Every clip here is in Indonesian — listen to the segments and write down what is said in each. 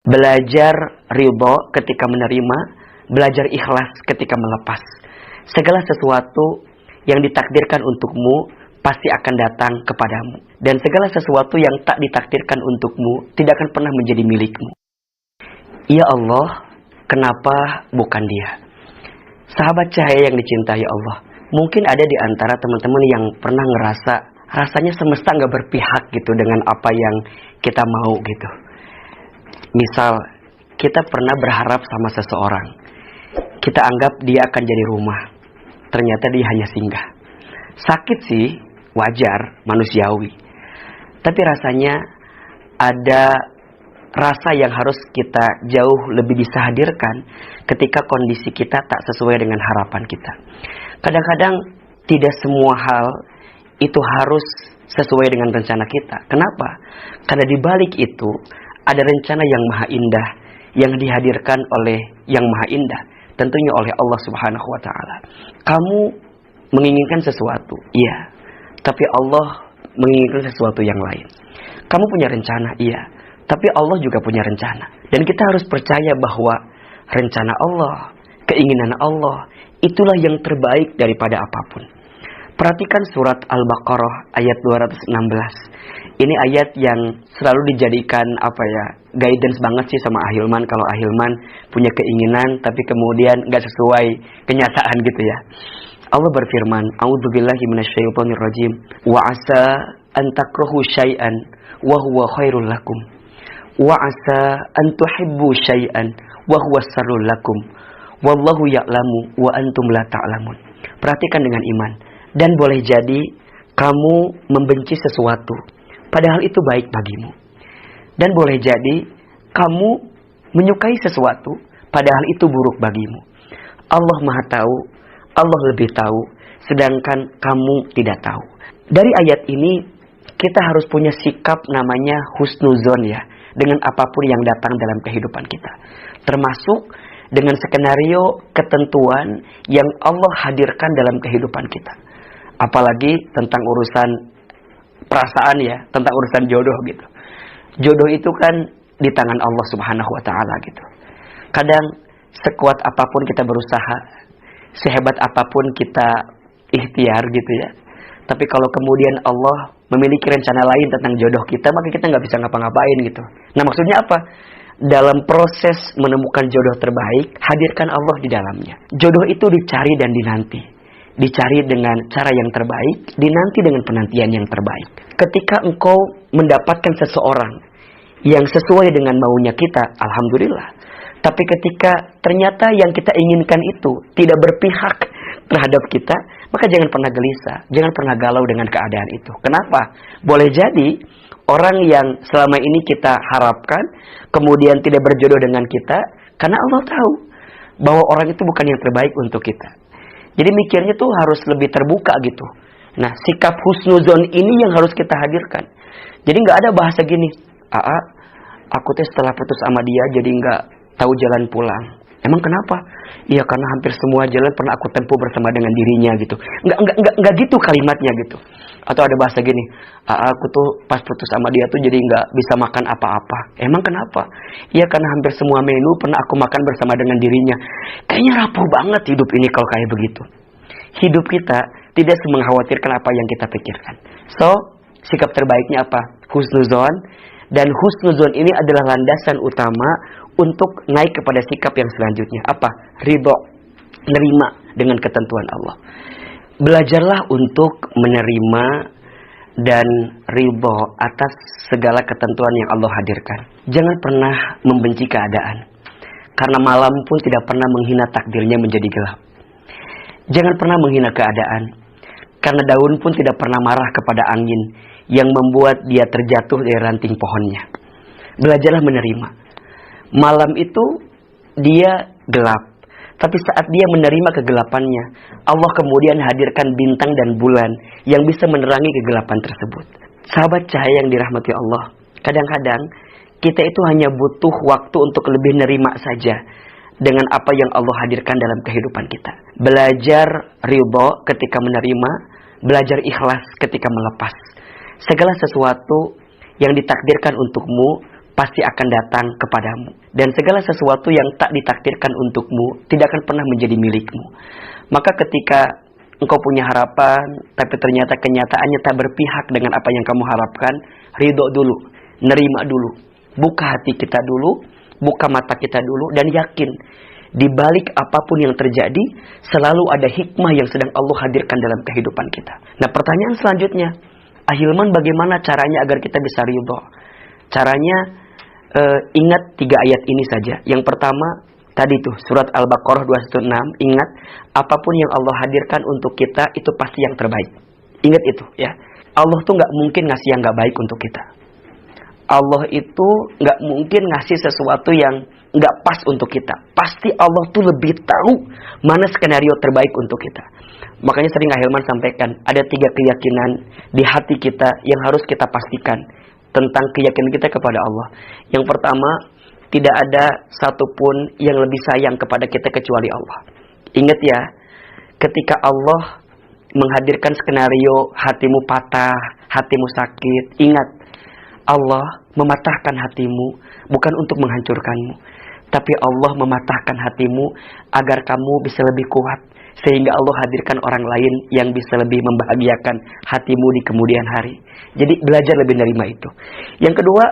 Belajar ridho ketika menerima, belajar ikhlas ketika melepas. Segala sesuatu yang ditakdirkan untukmu pasti akan datang kepadamu. Dan segala sesuatu yang tak ditakdirkan untukmu tidak akan pernah menjadi milikmu. Ya Allah, kenapa bukan dia? Sahabat cahaya yang dicintai Allah, mungkin ada di antara teman-teman yang pernah ngerasa rasanya semesta gak berpihak gitu dengan apa yang kita mau gitu. Misal, kita pernah berharap sama seseorang. Kita anggap dia akan jadi rumah. Ternyata dia hanya singgah. Sakit sih, wajar, manusiawi. Tapi rasanya ada rasa yang harus kita jauh lebih bisa hadirkan ketika kondisi kita tak sesuai dengan harapan kita. Kadang-kadang tidak semua hal itu harus sesuai dengan rencana kita. Kenapa? Karena di balik itu ada rencana yang maha indah yang dihadirkan oleh yang maha indah, tentunya oleh Allah Subhanahu wa taala. Kamu menginginkan sesuatu, iya, tapi Allah menginginkan sesuatu yang lain. Kamu punya rencana, iya, tapi Allah juga punya rencana. Dan kita harus percaya bahwa rencana Allah, keinginan Allah, itulah yang terbaik daripada apapun. Perhatikan surat Al-Baqarah ayat 216. Ini ayat yang selalu dijadikan guidance banget sih sama Ahilman. Kalau Ahilman punya keinginan tapi kemudian gak sesuai kenyataan gitu ya. Allah berfirman, A'udzubillahi minasyaitonirrajim. Wa asa an takrahu syai'an wa huwa khairul lakum. Wa asa an tuhibbu syai'an wa huwa syarrul lakum. Wallahu ya'lamu wa antum la ta'lamun. Perhatikan dengan iman. Dan boleh jadi kamu membenci sesuatu, padahal itu baik bagimu. Dan boleh jadi kamu menyukai sesuatu, padahal itu buruk bagimu. Allah Maha Tahu, Allah lebih tahu, sedangkan kamu tidak tahu. Dari ayat ini kita harus punya sikap namanya husnuzon ya, dengan apapun yang datang dalam kehidupan kita. Termasuk dengan skenario ketentuan yang Allah hadirkan dalam kehidupan kita. Apalagi tentang urusan perasaan ya, tentang urusan jodoh gitu. Jodoh itu kan di tangan Allah Subhanahu wa taala gitu. Kadang sekuat apapun kita berusaha, sehebat apapun kita ikhtiar gitu ya. Tapi kalau kemudian Allah memiliki rencana lain tentang jodoh kita, maka kita nggak bisa ngapa-ngapain gitu. Nah maksudnya apa? Dalam proses menemukan jodoh terbaik, hadirkan Allah di dalamnya. Jodoh itu dicari dan dinanti. Dicari dengan cara yang terbaik, dinanti dengan penantian yang terbaik. Ketika engkau mendapatkan seseorang yang sesuai dengan maunya kita, alhamdulillah. Tapi ketika ternyata yang kita inginkan itu tidak berpihak terhadap kita, maka jangan pernah gelisah, jangan pernah galau dengan keadaan itu. Kenapa? Boleh jadi orang yang selama ini kita harapkan, kemudian tidak berjodoh dengan kita, karena Allah tahu bahwa orang itu bukan yang terbaik untuk kita. Jadi mikirnya tuh harus lebih terbuka gitu. Nah, sikap husnuzon ini yang harus kita hadirkan. Jadi nggak ada bahasa gini, aku setelah putus sama dia jadi nggak tahu jalan pulang. Emang kenapa? Iya karena hampir semua jalan pernah aku tempuh bersama dengan dirinya gitu. Nggak gitu kalimatnya gitu. Atau ada bahasa gini, aku tuh pas putus sama dia tuh jadi nggak bisa makan apa-apa. Emang kenapa? Iya karena hampir semua menu pernah aku makan bersama dengan dirinya. Kayaknya rapuh banget hidup ini kalau kayak begitu. Hidup kita tidak mengkhawatirkan apa yang kita pikirkan. So, sikap terbaiknya apa? Husnuzon. Dan husnuzon ini adalah landasan utama untuk naik kepada sikap yang selanjutnya. Apa? Ridho. Menerima dengan ketentuan Allah. Belajarlah untuk menerima dan ridho atas segala ketentuan yang Allah hadirkan. Jangan pernah membenci keadaan. Karena malam pun tidak pernah menghina takdirnya menjadi gelap. Jangan pernah menghina keadaan. Karena daun pun tidak pernah marah kepada angin yang membuat dia terjatuh dari ranting pohonnya. Belajarlah menerima. Malam itu dia gelap. Tapi saat dia menerima kegelapannya, Allah kemudian hadirkan bintang dan bulan yang bisa menerangi kegelapan tersebut. Sahabat cahaya yang dirahmati Allah, kadang-kadang kita itu hanya butuh waktu untuk lebih nerima saja dengan apa yang Allah hadirkan dalam kehidupan kita. Belajar ridho ketika menerima, belajar ikhlas ketika melepas. Segala sesuatu yang ditakdirkan untukmu pasti akan datang kepadamu. Dan segala sesuatu yang tak ditakdirkan untukmu tidak akan pernah menjadi milikmu. Maka ketika engkau punya harapan, tapi ternyata kenyataannya tak berpihak dengan apa yang kamu harapkan, ridho dulu, nerima dulu. Buka hati kita dulu, buka mata kita dulu, dan yakin di balik apapun yang terjadi, selalu ada hikmah yang sedang Allah hadirkan dalam kehidupan kita. Nah, pertanyaan selanjutnya, Ahilman, bagaimana caranya agar kita bisa ridho? Caranya, ingat 3 ayat ini saja. Yang pertama, tadi tuh, surat Al-Baqarah 216, ingat, apapun yang Allah hadirkan untuk kita, itu pasti yang terbaik. Ingat itu, ya. Allah tuh gak mungkin ngasih yang gak baik untuk kita. Allah itu gak mungkin ngasih sesuatu yang gak pas untuk kita. Pasti Allah tuh lebih tahu mana skenario terbaik untuk kita. Makanya sering Ahilman sampaikan, ada 3 keyakinan di hati kita yang harus kita pastikan tentang keyakinan kita kepada Allah. Yang pertama, tidak ada satupun yang lebih sayang kepada kita kecuali Allah. Ingat ya, ketika Allah menghadirkan skenario hatimu patah, hatimu sakit, ingat, Allah mematahkan hatimu bukan untuk menghancurkanmu, tapi Allah mematahkan hatimu agar kamu bisa lebih kuat, sehingga Allah hadirkan orang lain yang bisa lebih membahagiakan hatimu di kemudian hari. Jadi belajar lebih menerima itu. Yang kedua,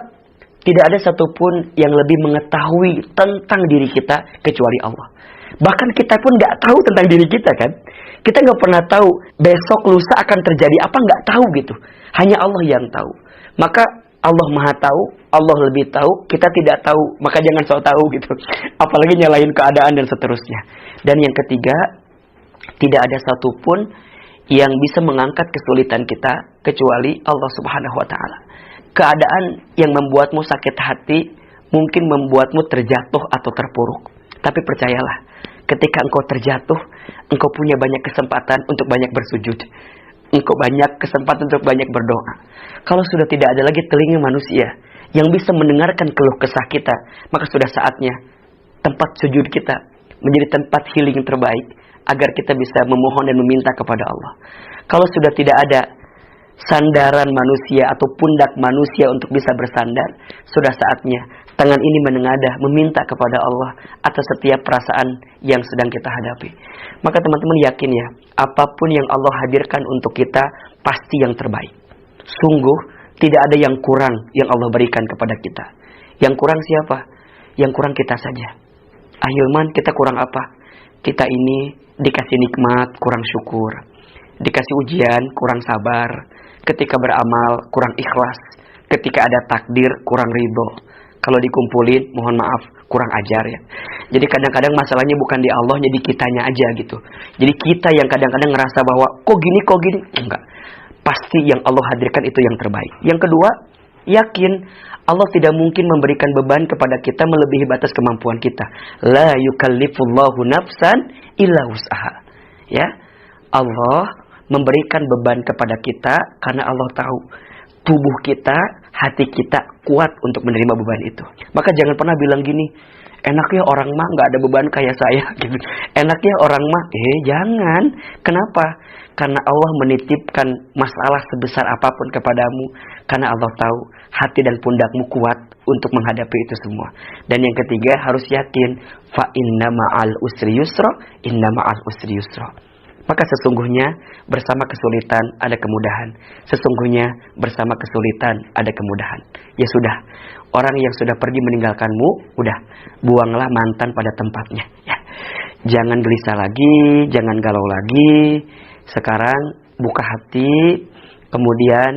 tidak ada satupun yang lebih mengetahui tentang diri kita kecuali Allah. Bahkan kita pun nggak tahu tentang diri kita, kan? Kita nggak pernah tahu besok lusa akan terjadi apa, nggak tahu gitu. Hanya Allah yang tahu. Maka Allah Maha tahu, Allah lebih tahu, kita tidak tahu, maka jangan sok tahu gitu. Apalagi nyalahin keadaan dan seterusnya. Dan yang ketiga, tidak ada satupun yang bisa mengangkat kesulitan kita kecuali Allah Subhanahu wa taala. Keadaan yang membuatmu sakit hati mungkin membuatmu terjatuh atau terpuruk. Tapi percayalah, ketika engkau terjatuh, engkau punya banyak kesempatan untuk banyak bersujud. Engkau banyak kesempatan untuk banyak berdoa. Kalau sudah tidak ada lagi telinga manusia yang bisa mendengarkan keluh kesah kita, maka sudah saatnya tempat sujud kita menjadi tempat healing terbaik agar kita bisa memohon dan meminta kepada Allah. Kalau sudah tidak ada sandaran manusia atau pundak manusia untuk bisa bersandar, sudah saatnya tangan ini menengadah meminta kepada Allah atas setiap perasaan yang sedang kita hadapi. Maka teman-teman yakin ya, apapun yang Allah hadirkan untuk kita pasti yang terbaik. Sungguh tidak ada yang kurang yang Allah berikan kepada kita. Yang kurang siapa? Yang kurang kita saja. Ahilman, kita kurang apa? Kita ini dikasih nikmat kurang syukur, dikasih ujian kurang sabar, ketika beramal kurang ikhlas, ketika ada takdir kurang ridho, kalau dikumpulin mohon maaf kurang ajar ya. Jadi kadang-kadang masalahnya bukan di Allah, jadi kitanya aja gitu. Jadi kita yang kadang-kadang ngerasa bahwa kok gini enggak. Pasti yang Allah hadirkan itu yang terbaik. Yang kedua, yakin Allah tidak mungkin memberikan beban kepada kita melebihi batas kemampuan kita. La yukallifullahu nafsan illa wus'aha. Ya. Allah memberikan beban kepada kita karena Allah tahu tubuh kita, hati kita kuat untuk menerima beban itu. Maka jangan pernah bilang gini, enaknya orang mah nggak ada beban kayak saya gitu. Enaknya orang mah, jangan. Kenapa? Karena Allah menitipkan masalah sebesar apapun kepadamu, karena Allah tahu hati dan pundakmu kuat untuk menghadapi itu semua. Dan yang ketiga, harus yakin, fa inna ma'al usri yusra, inna ma'al usri yusra. Maka sesungguhnya bersama kesulitan ada kemudahan. Sesungguhnya bersama kesulitan ada kemudahan. Ya sudah, orang yang sudah pergi meninggalkanmu, udah, buanglah mantan pada tempatnya. Ya. Jangan gelisah lagi, jangan galau lagi. Sekarang buka hati, kemudian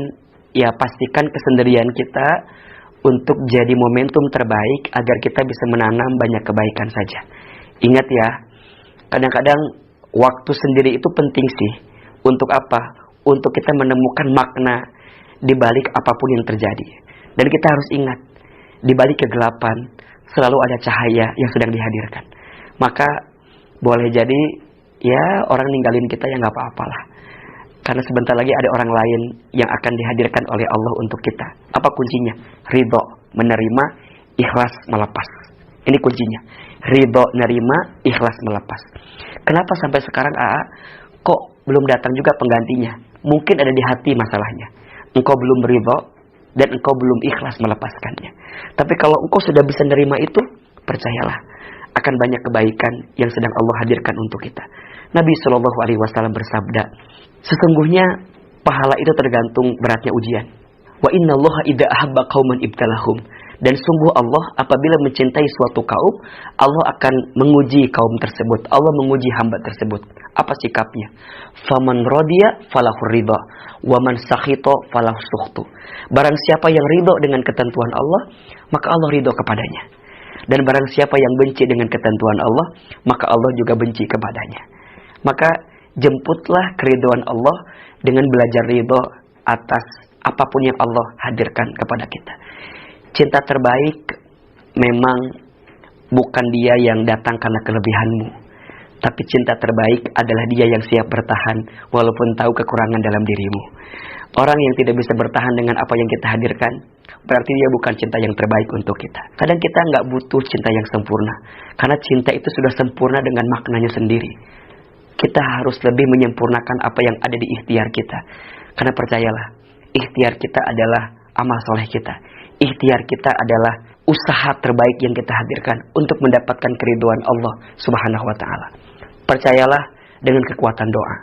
ya pastikan kesendirian kita untuk jadi momentum terbaik agar kita bisa menanam banyak kebaikan saja. Ingat ya, kadang-kadang waktu sendiri itu penting sih. Untuk apa? Untuk kita menemukan makna di balik apapun yang terjadi. Dan kita harus ingat, di balik kegelapan selalu ada cahaya yang sedang dihadirkan. Maka boleh jadi ya orang ninggalin kita ya gak apa-apalah. Karena sebentar lagi ada orang lain yang akan dihadirkan oleh Allah untuk kita. Apa kuncinya? Ridho, menerima, ikhlas, melepas. Ini kuncinya. Ridho, nerima, ikhlas, melepas. Kenapa sampai sekarang kok belum datang juga penggantinya? Mungkin ada di hati masalahnya. Engkau belum beridho, dan engkau belum ikhlas melepaskannya. Tapi kalau engkau sudah bisa menerima itu, percayalah akan banyak kebaikan yang sedang Allah hadirkan untuk kita. Nabi Shallallahu Alaihi Wasallam bersabda, sesungguhnya pahala itu tergantung beratnya ujian. Wa innallaha idza ahabba qauman ibtalahum. Dan sungguh Allah apabila mencintai suatu kaum, Allah akan menguji kaum tersebut. Allah menguji hamba tersebut. Apa sikapnya? Faman radiya falahu ridha, wa man sakhita falahu sukhtu. Barang siapa yang ridho dengan ketentuan Allah, maka Allah ridho kepadanya. Dan barang siapa yang benci dengan ketentuan Allah, maka Allah juga benci kepadanya. Maka jemputlah keridhaan Allah dengan belajar ridho atas apapun yang Allah hadirkan kepada kita. Cinta terbaik memang bukan dia yang datang karena kelebihanmu, tapi cinta terbaik adalah dia yang siap bertahan walaupun tahu kekurangan dalam dirimu. Orang yang tidak bisa bertahan dengan apa yang kita hadirkan, berarti dia bukan cinta yang terbaik untuk kita. Kadang kita nggak butuh cinta yang sempurna, karena cinta itu sudah sempurna dengan maknanya sendiri. Kita harus lebih menyempurnakan apa yang ada di ikhtiar kita. Karena percayalah, ikhtiar kita adalah amal soleh kita. Ikhtiar kita adalah usaha terbaik yang kita hadirkan untuk mendapatkan keridhaan Allah Subhanahu wa taala. Percayalah dengan kekuatan doa.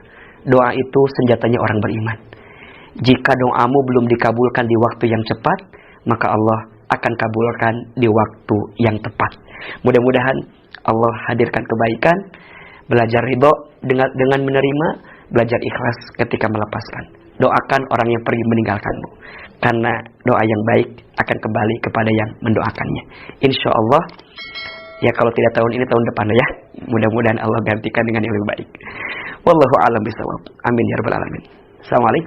Doa itu senjatanya orang beriman. Jika doamu belum dikabulkan di waktu yang cepat, maka Allah akan kabulkan di waktu yang tepat. Mudah-mudahan Allah hadirkan kebaikan, belajar ridho dengan menerima, belajar ikhlas ketika melepaskan. Doakan orang yang pergi meninggalkanmu, karena doa yang baik akan kembali kepada yang mendoakannya. Insya Allah, ya kalau tidak tahun ini, tahun depan ya. Mudah-mudahan Allah gantikan dengan yang lebih baik. Wallahu a'lam bishawab. Amin ya rabbal alamin. Assalamualaikum.